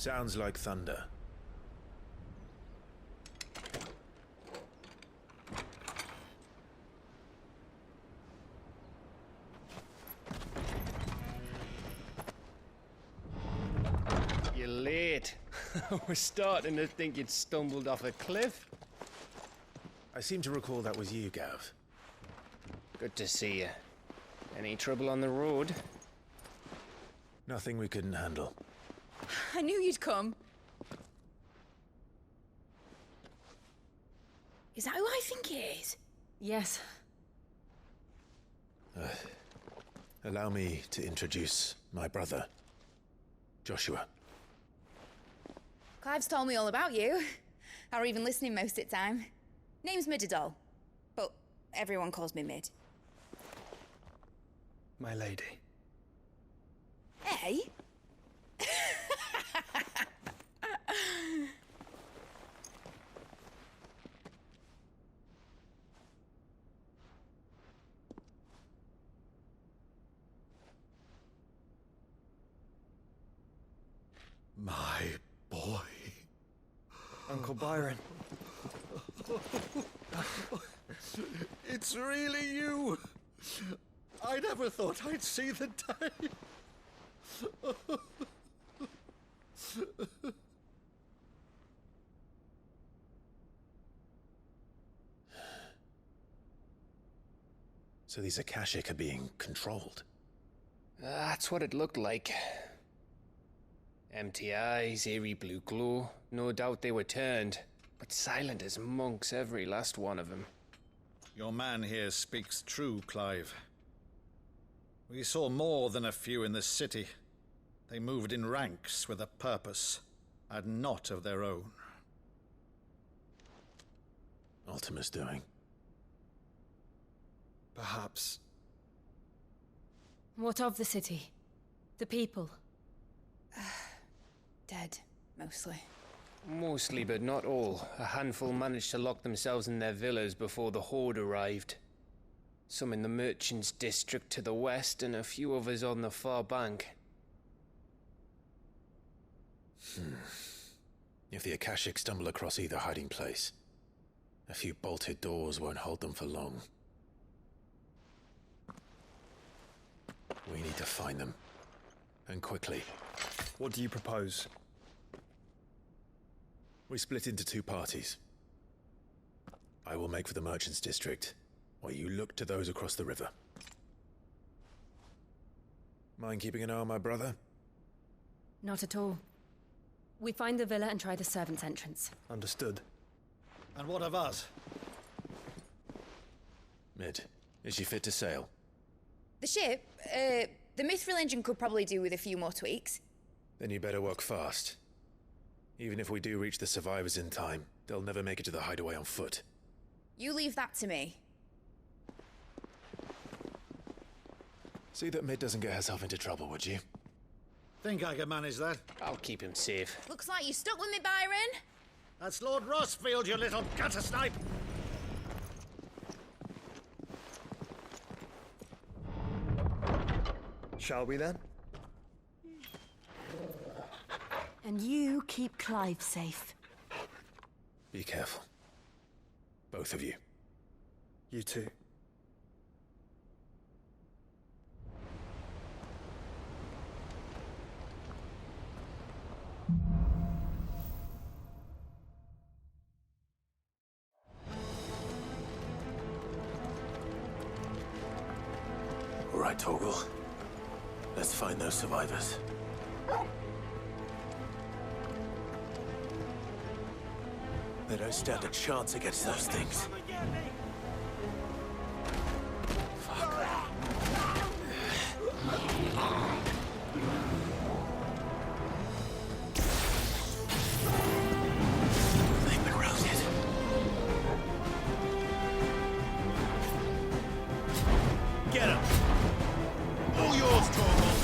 Sounds like thunder. You're late. I was starting to think you'd stumbled off a cliff. I seem to recall that was you, Gav. Good to see you. Any trouble on the road? Nothing we couldn't handle. I knew you'd come. Is that who I think it is? Yes. Allow me to introduce my brother, Joshua. Clive's told me all about you. Or even listening most of the time. Name's Midadol, but everyone calls me Mid. My lady. Hey? My boy. Uncle Byron. It's really you. I never thought I'd see the day. So these Akashic are being controlled. That's what it looked like. Empty eyes, eerie blue glow. No doubt they were turned, but silent as monks, every last one of them. Your man here speaks true, Clive. We saw more than a few in the city. They moved in ranks with a purpose, and not of their own. Ultima's doing. Perhaps. What of the city? The people? Dead, mostly. Mostly, but not all. A handful managed to lock themselves in their villas before the Horde arrived. Some in the merchants' district to the west, and a few others on the far bank. If the Akashic stumble across either hiding place, a few bolted doors won't hold them for long. We need to find them. And quickly. What do you propose? We split into two parties. I will make for the merchants' district, while you look to those across the river. Mind keeping an eye on my brother? Not at all. We find the villa and try the servants' entrance. Understood. And what of us? Mid, is she fit to sail? The ship, the mithril engine could probably do with a few more tweaks. Then you better work fast. Even if we do reach the survivors in time, they'll never make it to the hideaway on foot. You leave that to me. See that Mid doesn't get herself into trouble, would you? Think I can manage that? I'll keep him safe. Looks like you stuck with me, Byron. That's Lord Rossfield, you little gutter snipe! Shall we then? And you keep Clive safe. Be careful. Both of you. You too. All right, Torgal. Let's find those survivors. They don't stand a chance against those things. Fuck. They've been routed. Get him! All yours, Torgal!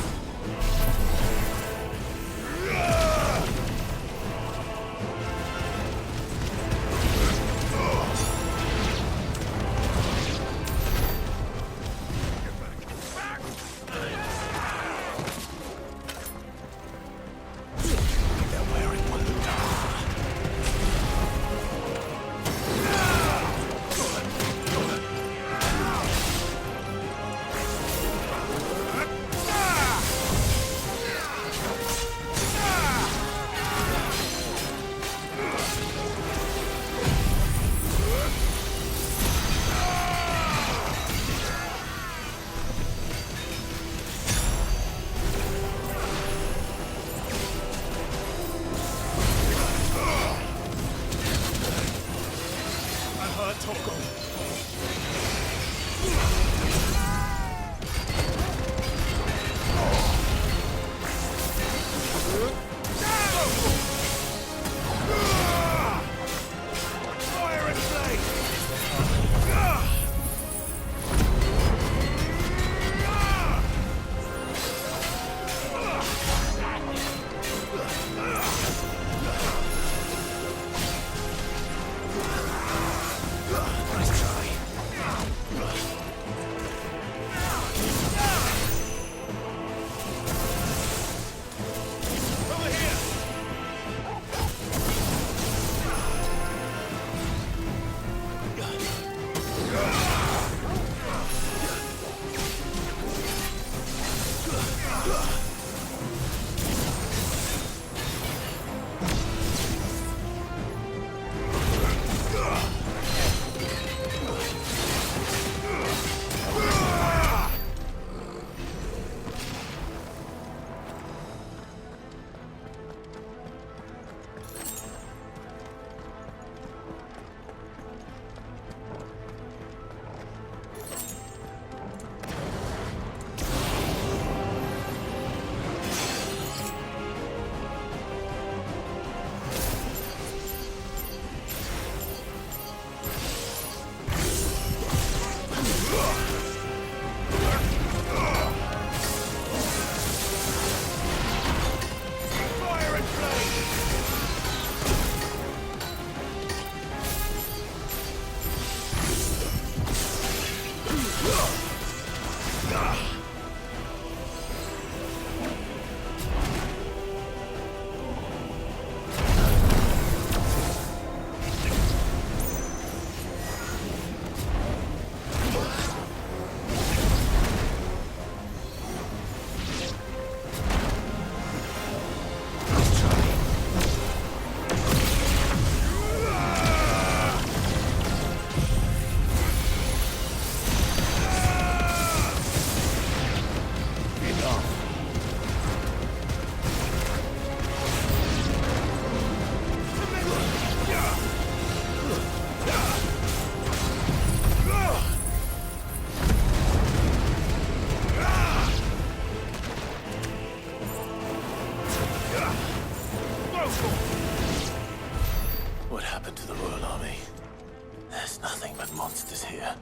What happened to the Royal Army? There's nothing but monsters here.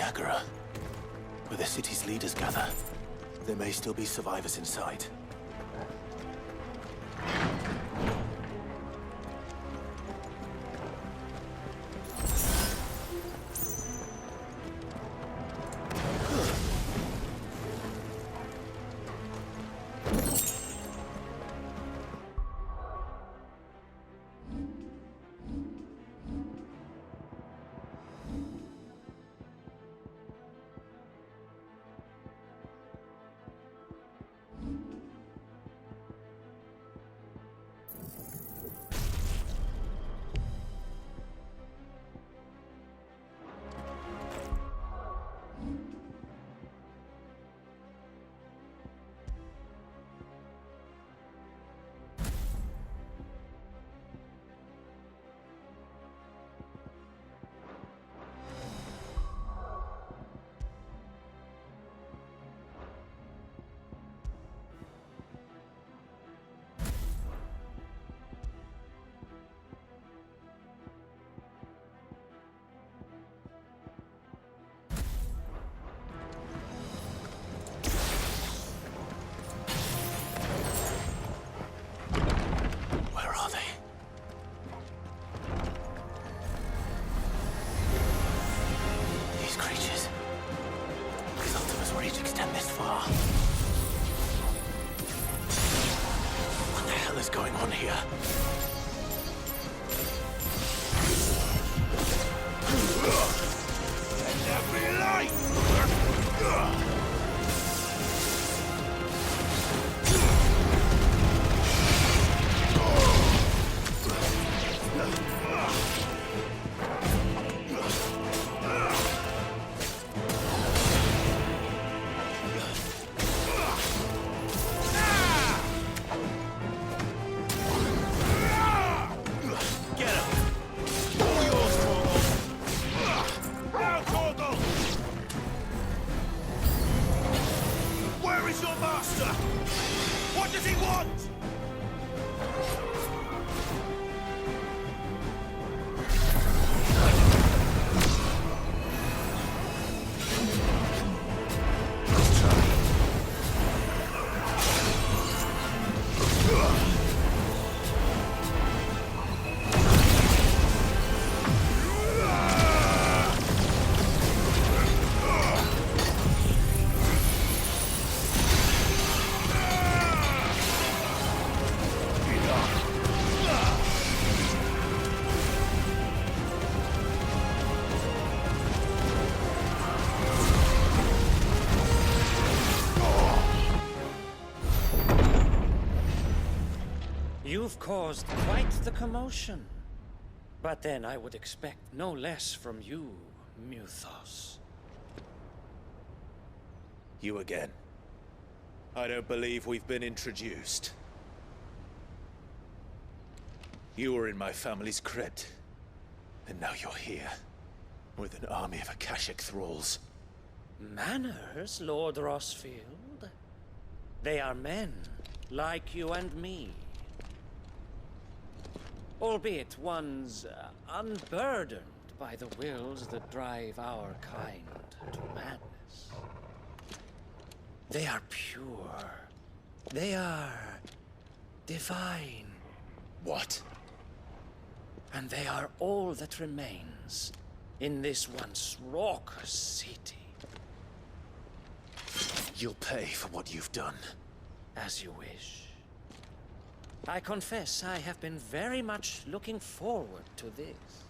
Agora, where the city's leaders gather. There may still be survivors inside. You've caused quite the commotion. But then I would expect no less from you, Muthos. You again. I don't believe we've been introduced. You were in my family's crypt. And now you're here. With an army of Akashic thralls. Manners, Lord Rossfield? They are men, like you and me. Albeit ones unburdened by the wills that drive our kind to madness. They are pure. They are divine. What? And they are all that remains in this once raucous city. You'll pay for what you've done. As you wish. I confess I have been very much looking forward to this.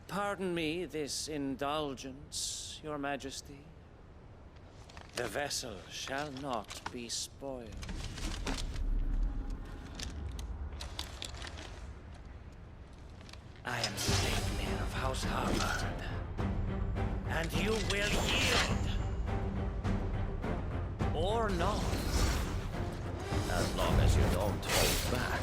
Pardon me this indulgence, Your Majesty. The vessel shall not be spoiled. I am Sleipnir of House Harvard, and you will yield. Or not. As long as you don't hold back.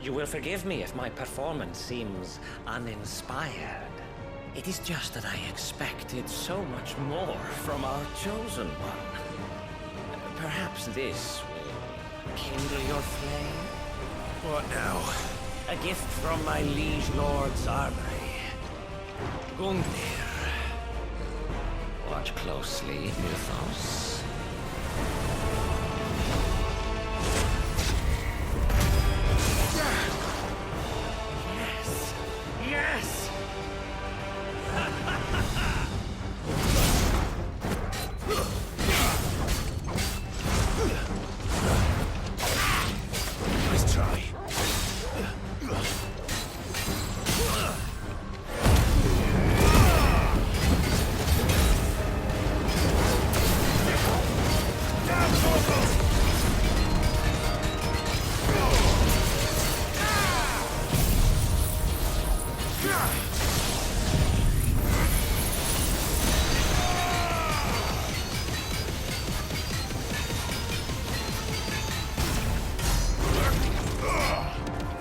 You will forgive me if my performance seems uninspired. It is just that I expected so much more from our chosen one. Perhaps this will kindle your flame? What now? A gift from my liege lord's armory. Gungnir. Watch closely, Mythos. Yes! Yes! Nice try.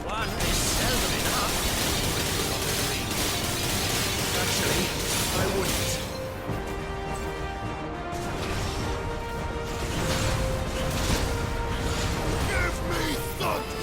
One is seldom enough. Actually, I wouldn't. Give me thunder!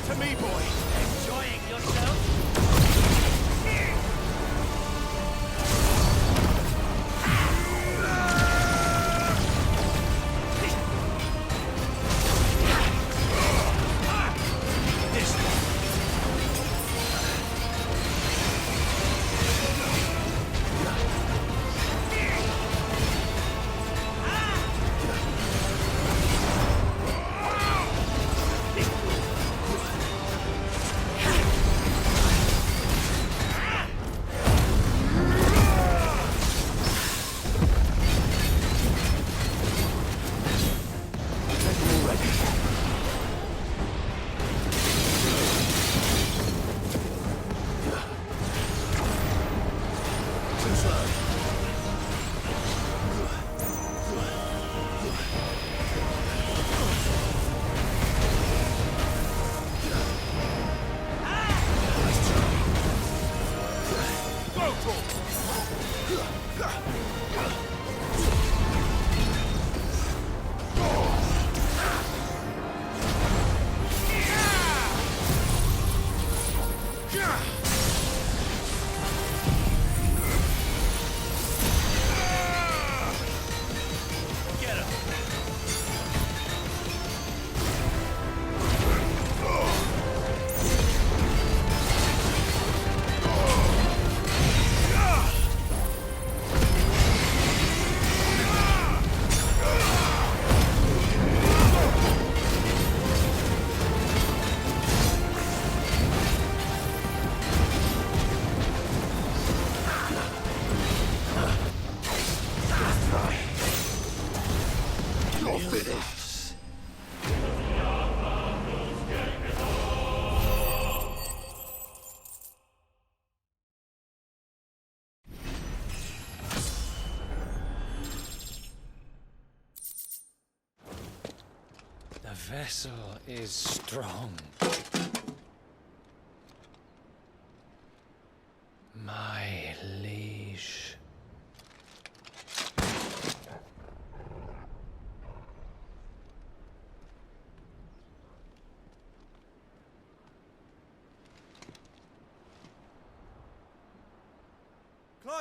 To me, boy. Enjoying yourself? This The vessel is strong. My liege.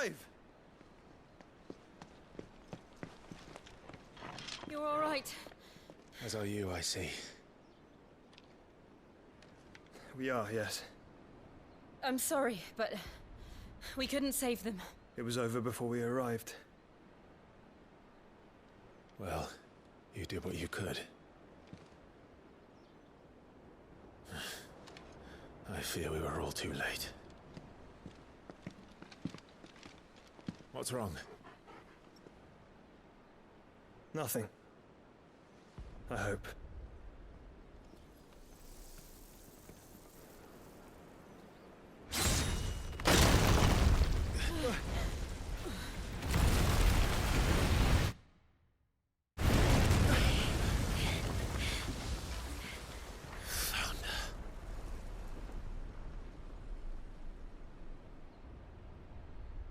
Clive! You're all right. As are you, I see. We are, yes. I'm sorry, but we couldn't save them. It was over before we arrived. Well, you did what you could. I fear we were all too late. What's wrong? Nothing. I hope.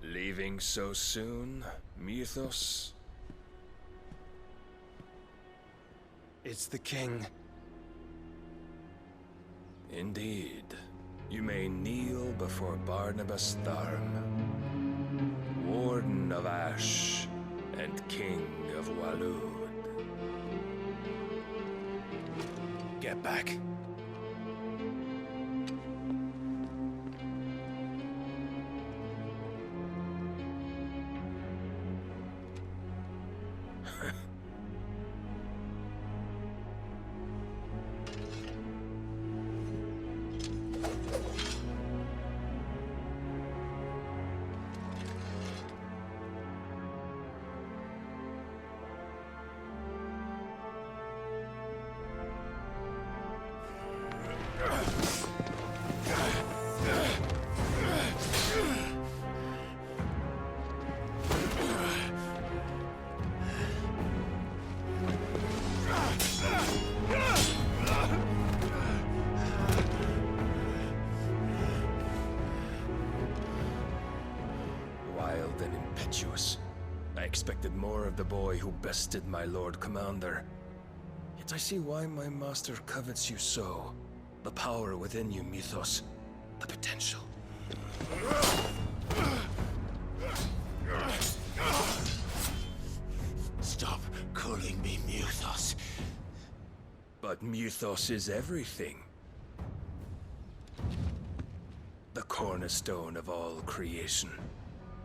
Leaving so soon, Mythos? It's the king. Indeed. You may kneel before Barnabas Tharm, Warden of Ash and King of Waloed. Get back. Wild and impetuous. I expected more of the boy who bested my Lord Commander. Yet I see why my master covets you so. The power within you, Mythos. The potential. Stop calling me Mythos. But Mythos is everything. The cornerstone of all creation.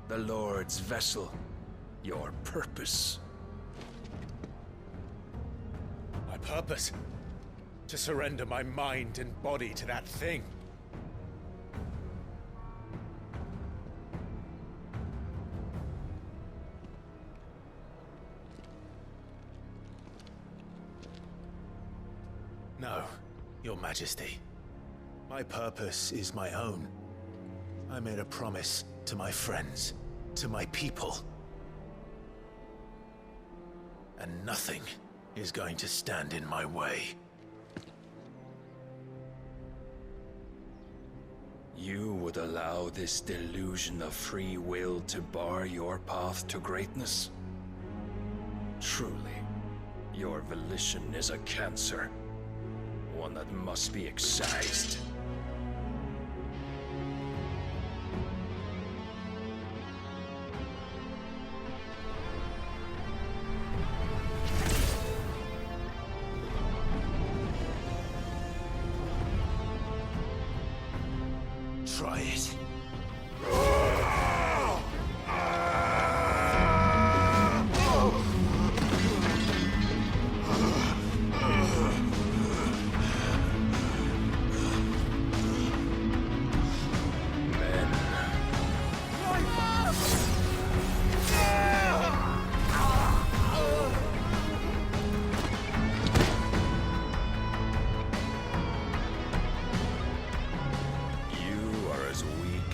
The Lord's vessel. Your purpose. My purpose? To surrender my mind and body to that thing. No, Your Majesty. My purpose is my own. I made a promise to my friends, to my people. And nothing is going to stand in my way. You would allow this delusion of free will to bar your path to greatness? Truly, your volition is a cancer. One that must be excised. Try it.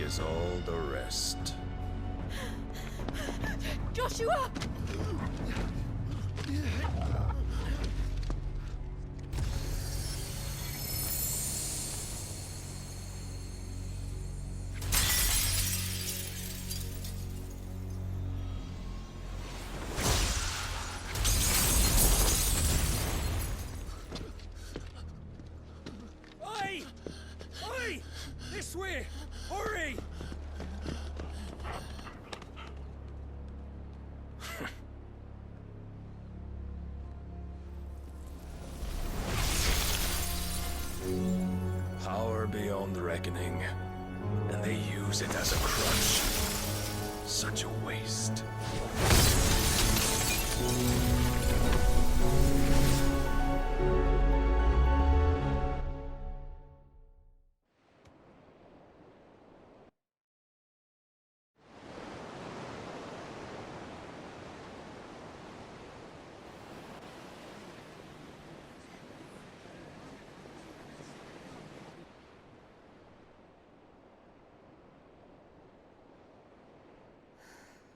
As all the rest. Joshua! Oi! Oi! This way! Hurry! beyond reckoning, and they use it as a crutch. Such a waste.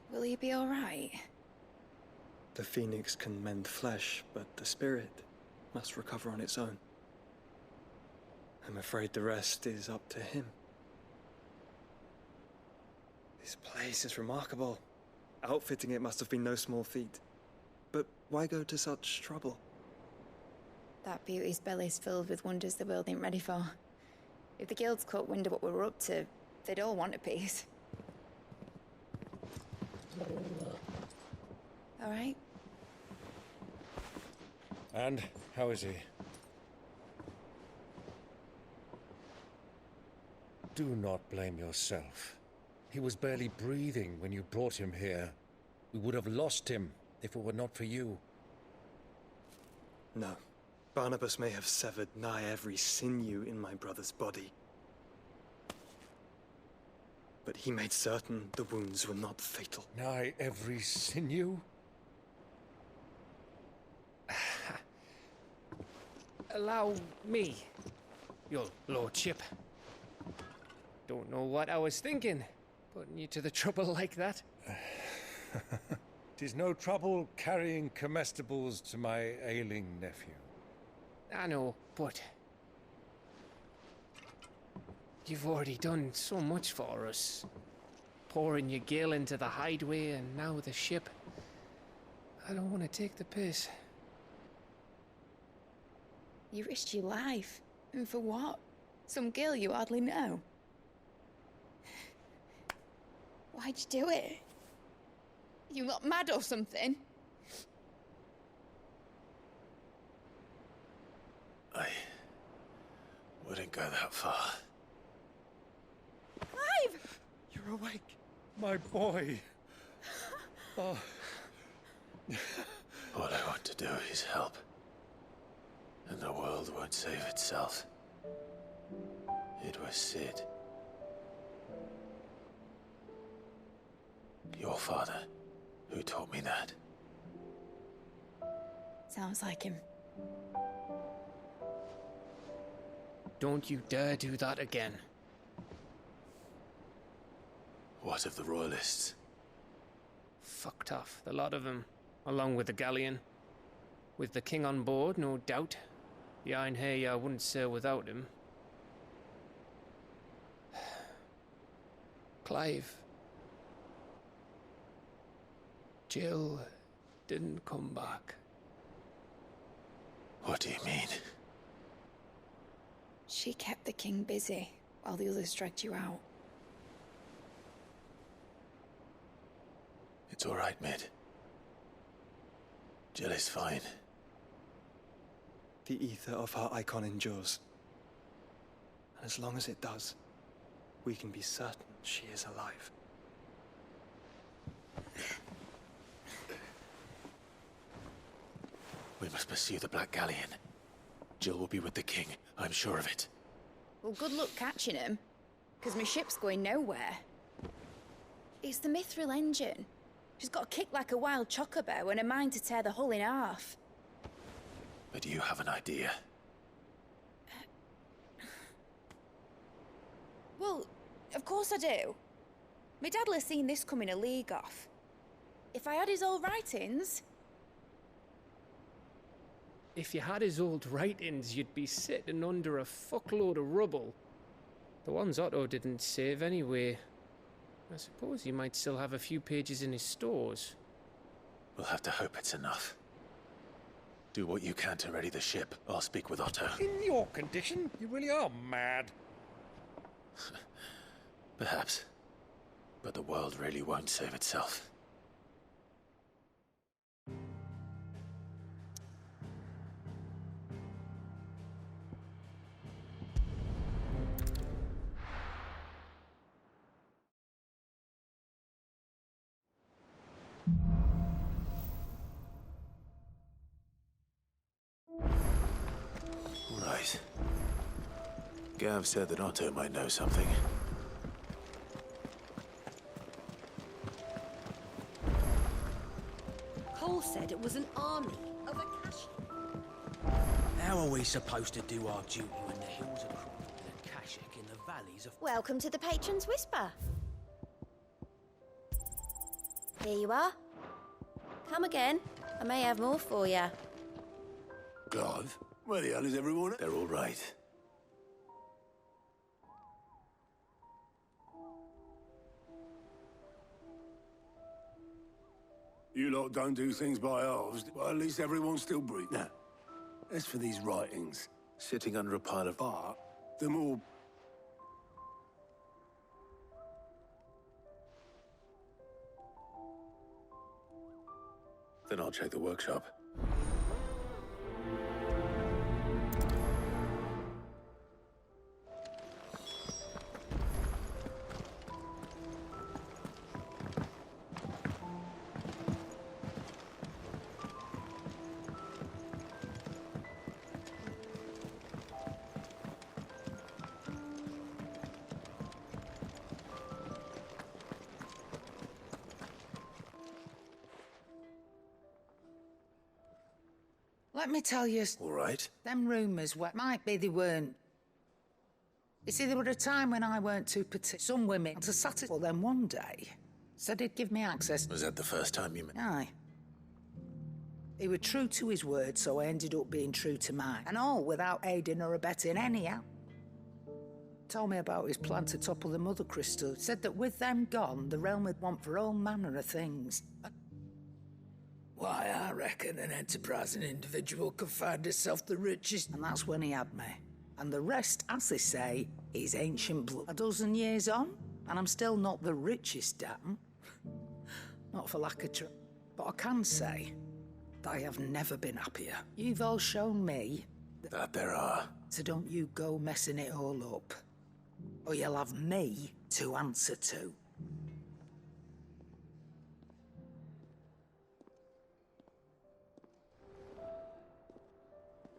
Will he be all right? The phoenix can mend flesh, but the spirit must recover on its own. I'm afraid the rest is up to him. This place is remarkable. Outfitting it must have been no small feat. But why go to such trouble? That beauty's belly's filled with wonders the world ain't ready for. If the guilds caught wind of what we were up to, they'd all want a piece. All right? And how is he? Do not blame yourself. He was barely breathing when you brought him here. We would have lost him if it were not for you. No. Barnabas may have severed nigh every sinew in my brother's body. But he made certain the wounds were not fatal. Nigh every sinew? Allow me, your lordship. Don't know what I was thinking, putting you to the trouble like that. 'Tis no trouble carrying comestibles to my ailing nephew. I know, but you've already done so much for us. Pouring your gale into the hideaway and now the ship. I don't want to take the piss. You risked your life. And for what? Some girl you hardly know. Why'd you do it? You not mad or something? I wouldn't go that far. Clive! You're awake, my boy. Oh. All I want to do is help. And the world won't save itself. It was Sid. Your father, who taught me that. Sounds like him. Don't you dare do that again. What of the Royalists? Fucked off, the lot of them, along with the galleon. With the king on board, no doubt. The Iron Hair wouldn't sail without him. Clive. Jill didn't come back. What do you mean? She kept the king busy while the others dragged you out. It's all right, Mid. Jill is fine. The ether of her icon endures. And as long as it does, we can be certain she is alive. We must pursue the Black Galleon. Jill will be with the king, I'm sure of it. Well, good luck catching him, because my ship's going nowhere. It's the Mithril engine. She's got a kick like a wild chocobo and a mind to tear the hull in half. But you have an idea. Well, of course I do. My dad'll have seen this coming a league off. If I had his old writings... If you had his old writings, you'd be sitting under a fuckload of rubble. The ones Otto didn't save anyway. I suppose he might still have a few pages in his stores. We'll have to hope it's enough. Do what you can to ready the ship. I'll speak with Otto. In your condition, you really are mad. Perhaps. But the world really won't save itself. Right. Gav said that Otto might know something. Cole said it was an army of Akashi. How are we supposed to do our duty when the hills are crawling with Akashic in the valleys of... Welcome to the Patron's Whisper. Here you are. Come again. I may have more for you. Clive? Where the hell is everyone? They're all right. You lot don't do things by halves. Well, at least everyone's still breathing. Now, as for these writings, Sitting under a pile of art, they're more... Then I'll check the workshop. Let me tell you, All right. them rumours, what might be they weren't. You see, there were a time when I weren't too particular. Some women, to satisfy them one day, said he'd give me access. Was that the first time you met? Aye. He was true to his word, so I ended up being true to mine. And all without aiding or abetting anyhow. Told me about his plan to topple the Mother Crystal. Said that with them gone, the realm would want for all manner of things. Why, I reckon an enterprising individual could find himself the richest. And that's when he had me. And the rest, as they say, is ancient blood. A dozen years on, and I'm still not the richest, damn. Not for lack of trying. But I can say that I have never been happier. You've all shown me That there are. so don't you go messing it all up. Or you'll have me to answer to.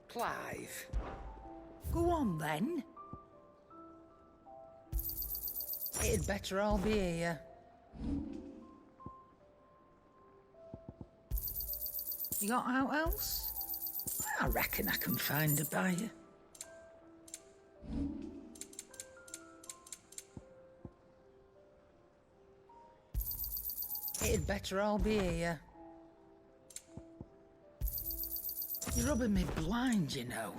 Clive. Go on, then. It'd better all be here. You got out else? I reckon I can find a buyer. It'd better all be here. You're rubbing me blind, you know.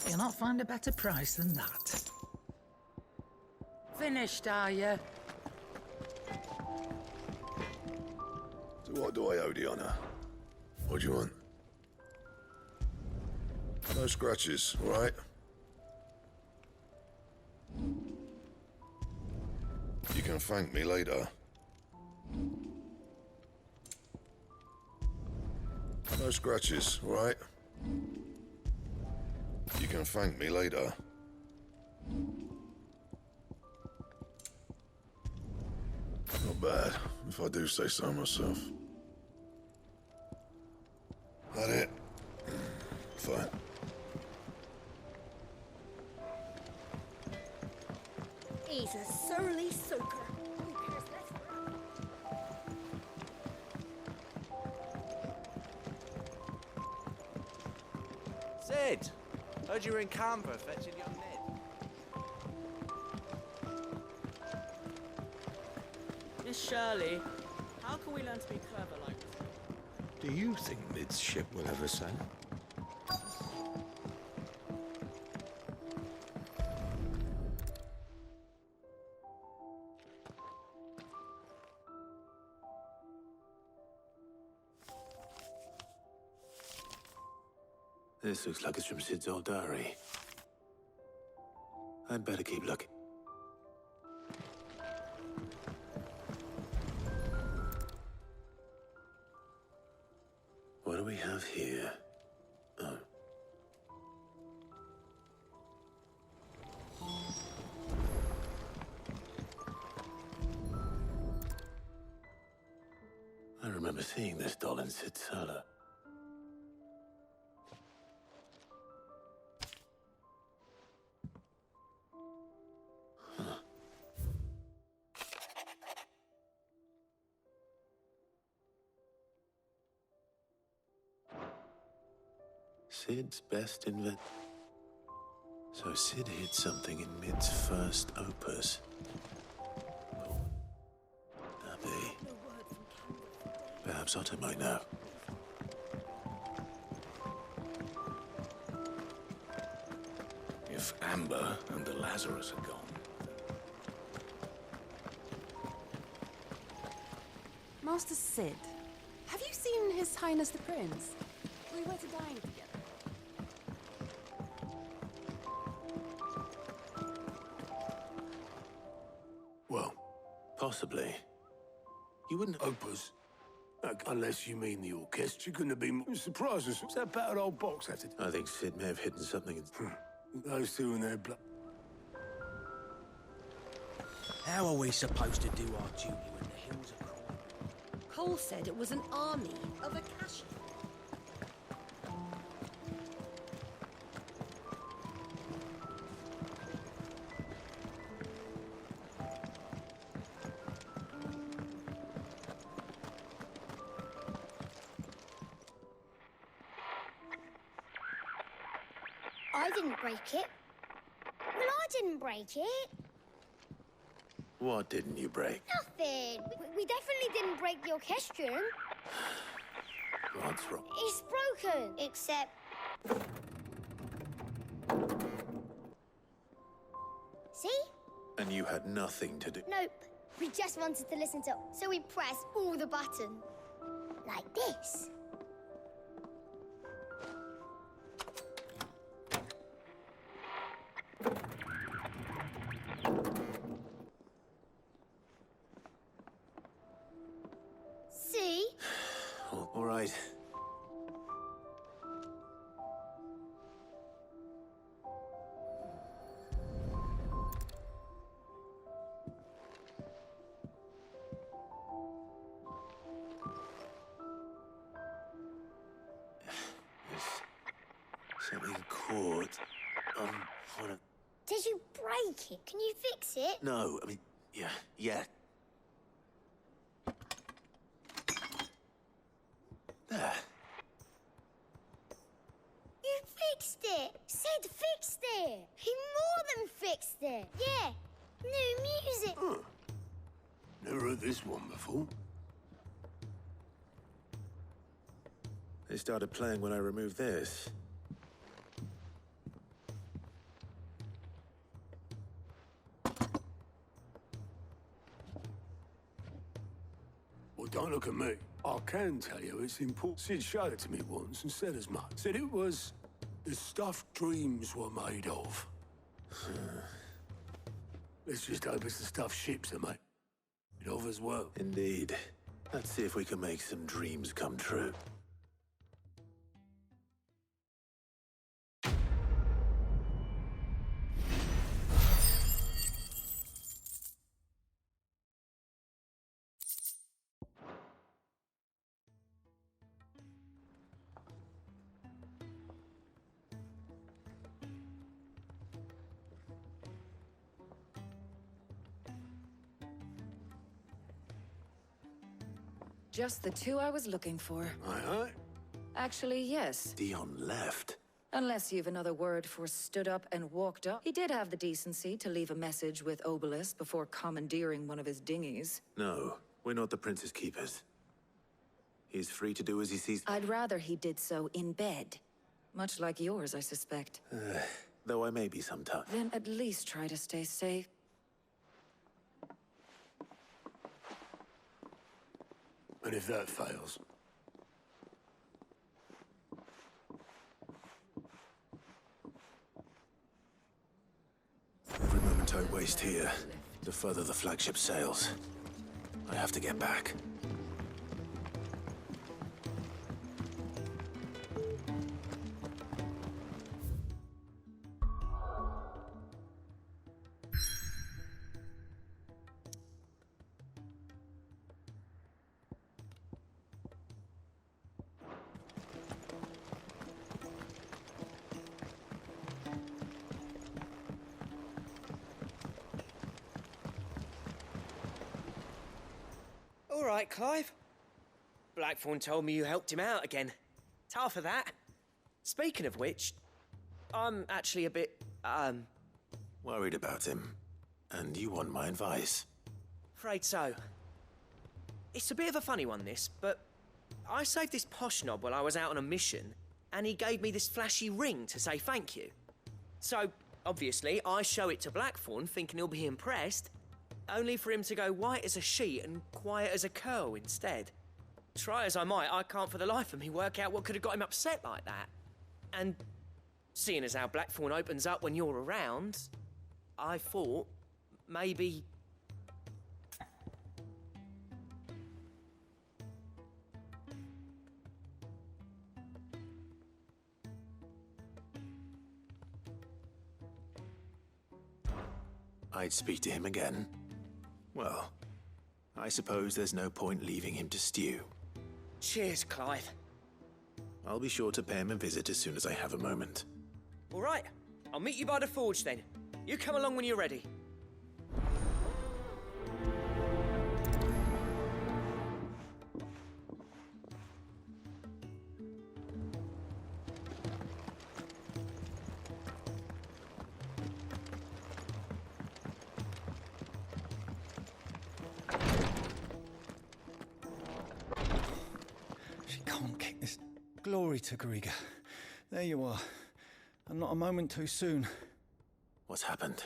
You'll not find a better price than that. Finished, are you? So what do I owe the honour? What do you want? No scratches, all right? You can thank me later. No scratches, all right? You can thank me later. Not bad, if I do say so myself. That it? Fine. He's a surly soaker. Who cares less for him? Sid! Heard you were in Canberra fetching young Ned. Miss Shirley, how can we learn to be clever like this? Do you think midship will ever sail? This looks like it's from Sid's old diary. I'd better keep looking. What do we have here? Oh. I remember seeing this doll in Sid's cellar. Sid's best invention. So Sid hid something in Mid's first opus. That be? Perhaps Otto might know. If Amber and the Lazarus are gone. Master Sid, have you seen His Highness the Prince? We were to dine together. Well, possibly. You wouldn't... Opus? Unless you mean the orchestra, couldn't have been surprises. What's that battered old box have to do? I think Sid may have hidden something in... Those two and their blood. How are we supposed to do our duty when the hills are crawling? Cole said it was an army of Akashi. I didn't break it. Well, I didn't break it. What didn't you break? Nothing. We definitely didn't break the orchestrion. What's wrong? It's broken. Except... See? And you had nothing to do... Nope. We just wanted to listen to... So we pressed all the buttons. Like this. See? All right. Something caught on one of... Did you break it? Can you fix it? No, I mean, yeah. There. You fixed it! Sid fixed it! He more than fixed it! Yeah! New music! Huh. Never heard this one before. They started playing when I removed this. Well, don't look at me. I can tell you it's important. Sid showed it to me once and said as much. Said it was the stuff dreams were made of. Let's just hope it's the stuff ships are made of as well. Indeed. Let's see if we can make some dreams come true. Just the two I was looking for. Aye. Actually, yes. Dion left. Unless you've another word for stood up and walked up. He did have the decency to leave a message with Obelisk before commandeering one of his dinghies. No, we're not the Prince's keepers. He's free to do as he sees... I'd rather he did so in bed. Much like yours, I suspect. Though I may be sometimes. Then at least try to stay safe. And if that fails? Every moment I waste here, the further the flagship sails. I have to get back. right, Clive. Blackthorn told me you helped him out again. Tough for that. Speaking of which, I'm actually a bit, Worried about him. And you want my advice? afraid so. It's a bit of a funny one, this, but I saved this posh knob while I was out on a mission, and he gave me this flashy ring to say thank you. So, obviously, I show it to Blackthorn, thinking he'll be impressed, only for him to go white as a sheet and quiet as a curl instead. Try as I might, I can't for the life of me work out what could have got him upset like that. And seeing as how Blackthorn opens up when you're around, I thought maybe... I'd speak to him again. Well, I suppose there's no point leaving him to stew. Cheers, Clive. I'll be sure to pay him a visit as soon as I have a moment. All right, I'll meet you by the forge then. You come along when you're ready. She can't kick this. Glory to Griga. There you are. And not a moment too soon. What's happened?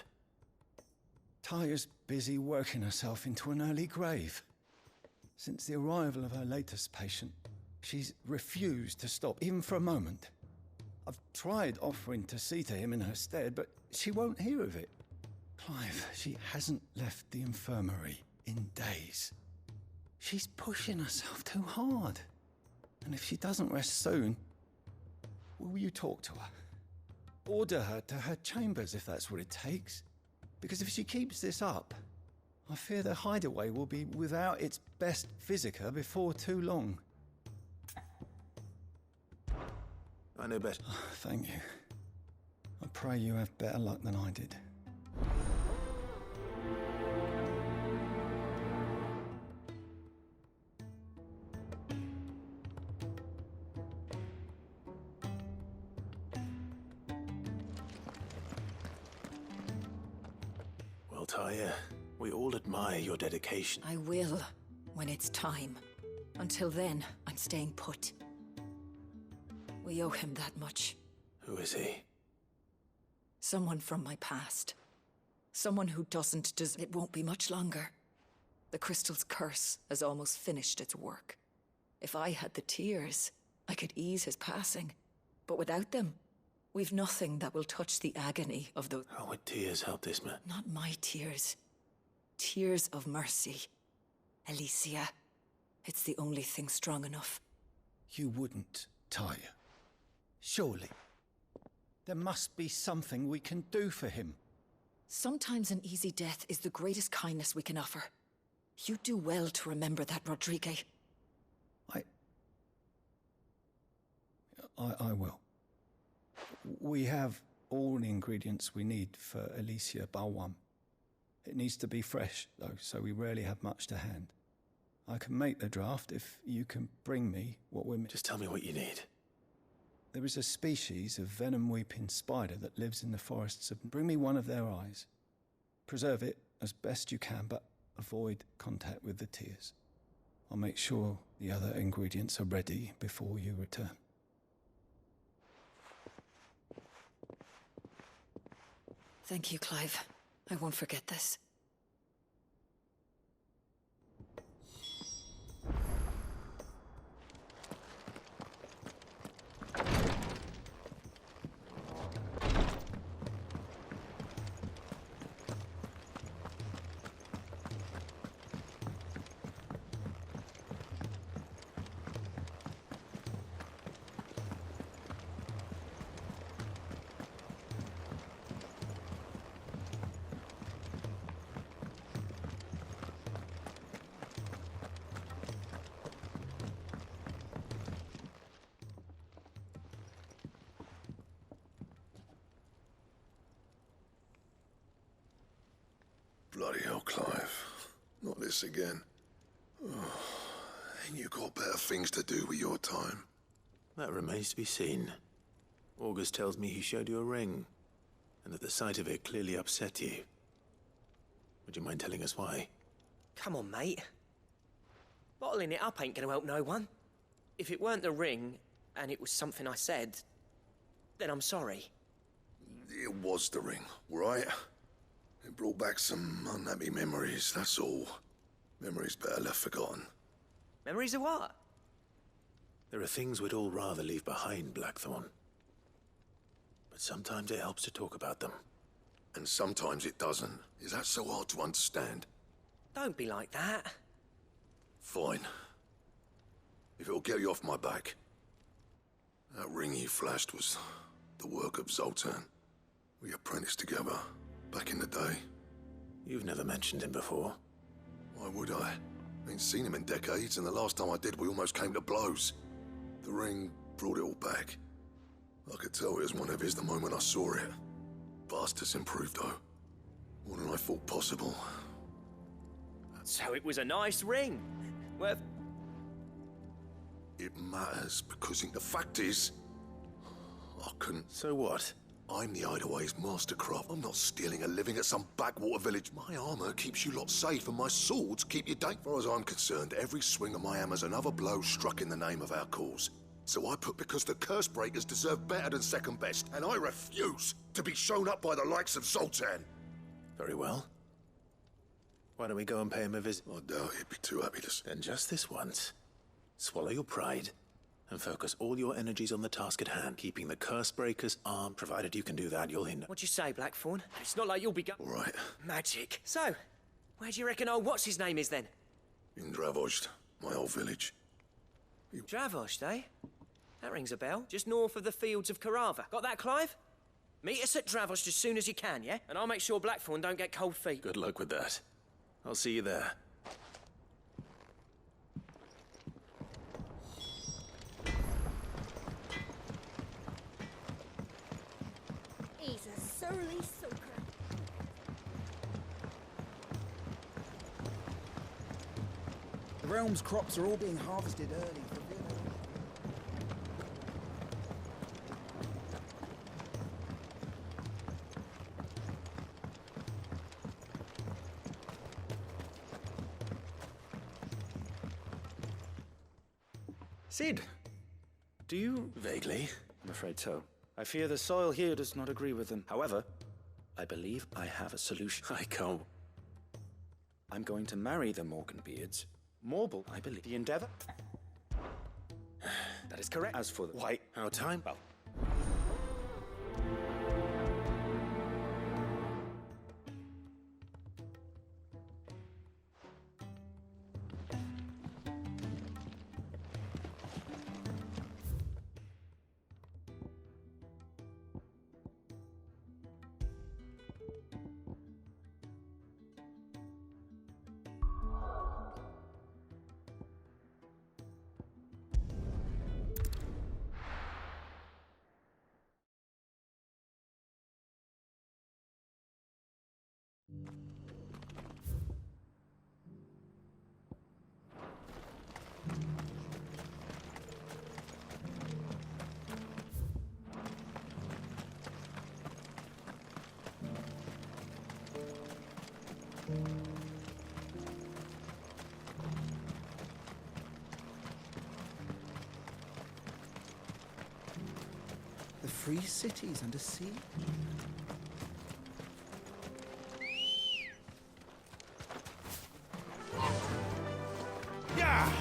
Taya's busy working herself into an early grave. Since the arrival of her latest patient, she's refused to stop, even for a moment. I've tried offering to see to him in her stead, but she won't hear of it. Clive, she hasn't left the infirmary in days. She's pushing herself too hard. And if she doesn't rest soon, will you talk to her? Order her to her chambers if that's what it takes. Because if she keeps this up, I fear the hideaway will be without its best physica before too long. I know better. Oh, thank you. I pray you have better luck than I did. Well, Taya, we all admire your dedication. I will, when it's time. Until then, I'm staying put. We owe him that much. Who is he? Someone from my past. Someone who doesn't deserve... It won't be much longer. The crystal's curse has almost finished its work. If I had the tears, I could ease his passing. But without them, we've nothing that will touch the agony of those... How would tears help this man? Not my tears. Tears of mercy. Alicia. It's the only thing strong enough. You wouldn't, Taya. Surely. There must be something we can do for him. Sometimes an easy death is the greatest kindness we can offer. You do well to remember that, Rodrigue. I will. We have all the ingredients we need for Alicia Balwam. It needs to be fresh, though, so we rarely have much to hand. I can make the draft if you can bring me what we're... Just tell me what you need. There is a species of venom-weeping spider that lives in the forests of... Bring me one of their eyes. Preserve it as best you can, but avoid contact with the tears. I'll make sure the other ingredients are ready before you return. Thank you, Clive. I won't forget this. Bloody hell, Clive. Not this again. Oh. Ain't you got better things to do with your time? That remains to be seen. August tells me he showed you a ring, and that the sight of it clearly upset you. Would you mind telling us why? Come on, mate. Bottling it up ain't gonna help no one. If it weren't the ring, and it was something I said, then I'm sorry. It was the ring, right? It brought back some unhappy memories, that's all. Memories better left forgotten. Memories of what? There are things we'd all rather leave behind, Blackthorn. But sometimes it helps to talk about them. And sometimes it doesn't. Is that so hard to understand? Don't be like that. Fine. If it'll get you off my back. That ring you flashed was the work of Zoltan. We apprenticed together, back in the day. You've never mentioned him before. Why would I? Ain't seen him in decades, and the last time I did, we almost came to blows. The ring brought it all back. I could tell it was one of his the moment I saw it. Bastard's improved, though. More than I thought possible. So it was a nice ring. Worth... It matters, because the fact is... I couldn't... So what? I'm the Hideaway's mastercraft. I'm not stealing a living at some backwater village. My armor keeps you lot safe, and my swords keep you dangerous. As far as I'm concerned, every swing of my hammer's another blow struck in the name of our cause. So I put because the curse breakers deserve better than second best, and I refuse to be shown up by the likes of Zoltan. Very well. Why don't we go and pay him a visit? I doubt he'd be too happy to... Then just this once, swallow your pride and focus all your energies on the task at hand, keeping the curse breakers armed. Provided you can do that, you'll hinder. What'd you say, Blackthorn? It's not like you'll be All right. Magic. So, where do you reckon old what's-his-name is then? In Dravozd, my old village. Dravozd, eh? That rings a bell. Just north of the fields of Carava. Got that, Clive? Meet us at Dravozd as soon as you can, yeah? And I'll make sure Blackthorn don't get cold feet. Good luck with that. I'll see you there. He's a surly soaker. The realm's crops are all being harvested early for dinner. Cid, do you... Vaguely. I'm afraid so. I fear the soil here does not agree with them. However, I believe I have a solution. I can't... I'm going to marry the Morganbeards. Morble, I believe. The Endeavor? That is correct. As for the... Why? Our time? Well... The free cities under siege? Yeah!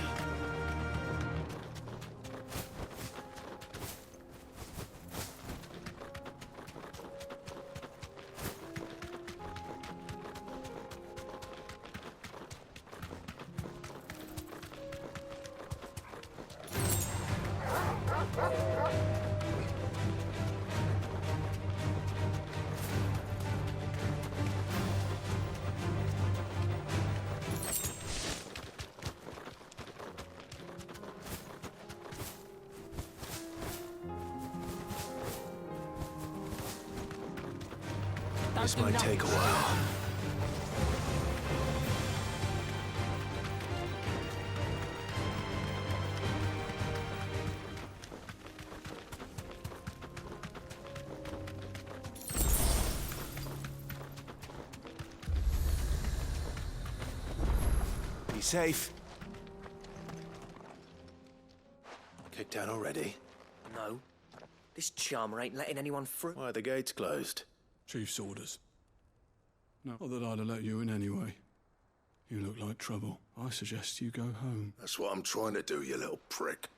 This might take a while. safe. Kicked out already? No. This charmer ain't letting anyone through. Why are the gates closed? Chief's orders. Not that I'd have let you in anyway. You look like trouble. I suggest you go home. That's what I'm trying to do, you little prick.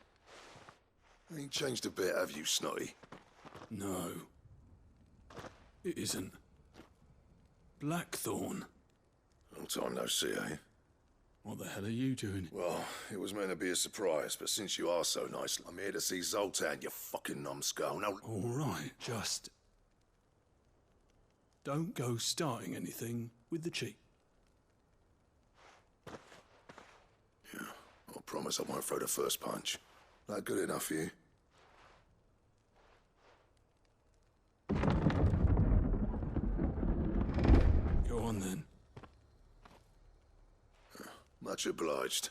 Ain't changed a bit, have you, Snotty? No. It isn't. Blackthorn. Long time no see, eh? What the hell are you doing? Well, it was meant to be a surprise, but since you are so nice, I'm here to see Zoltan, you fucking numbskull. Now... All right, just... don't go starting anything with the chief. Yeah, I promise I won't throw the first punch. That good enough for you? Go on, then. Much obliged.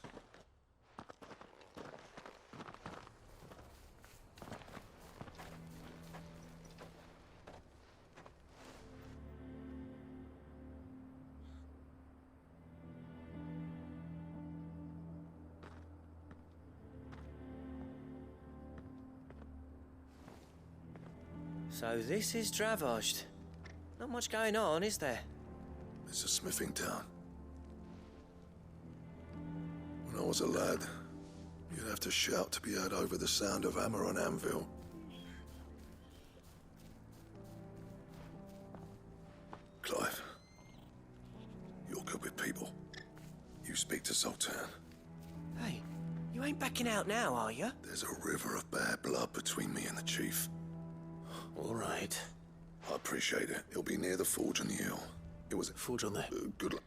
So this is Dravosht. Not much going on, is there? It's a smithing town. When I was a lad, you'd have to shout to be heard over the sound of hammer on anvil. Clive, you're good with people. You speak to Zoltan. Hey, you ain't backing out now, are you? There's a river of bad blood between me and the chief. All right. I appreciate it. It'll be near the forge on the hill. It was... Forge on the... good luck.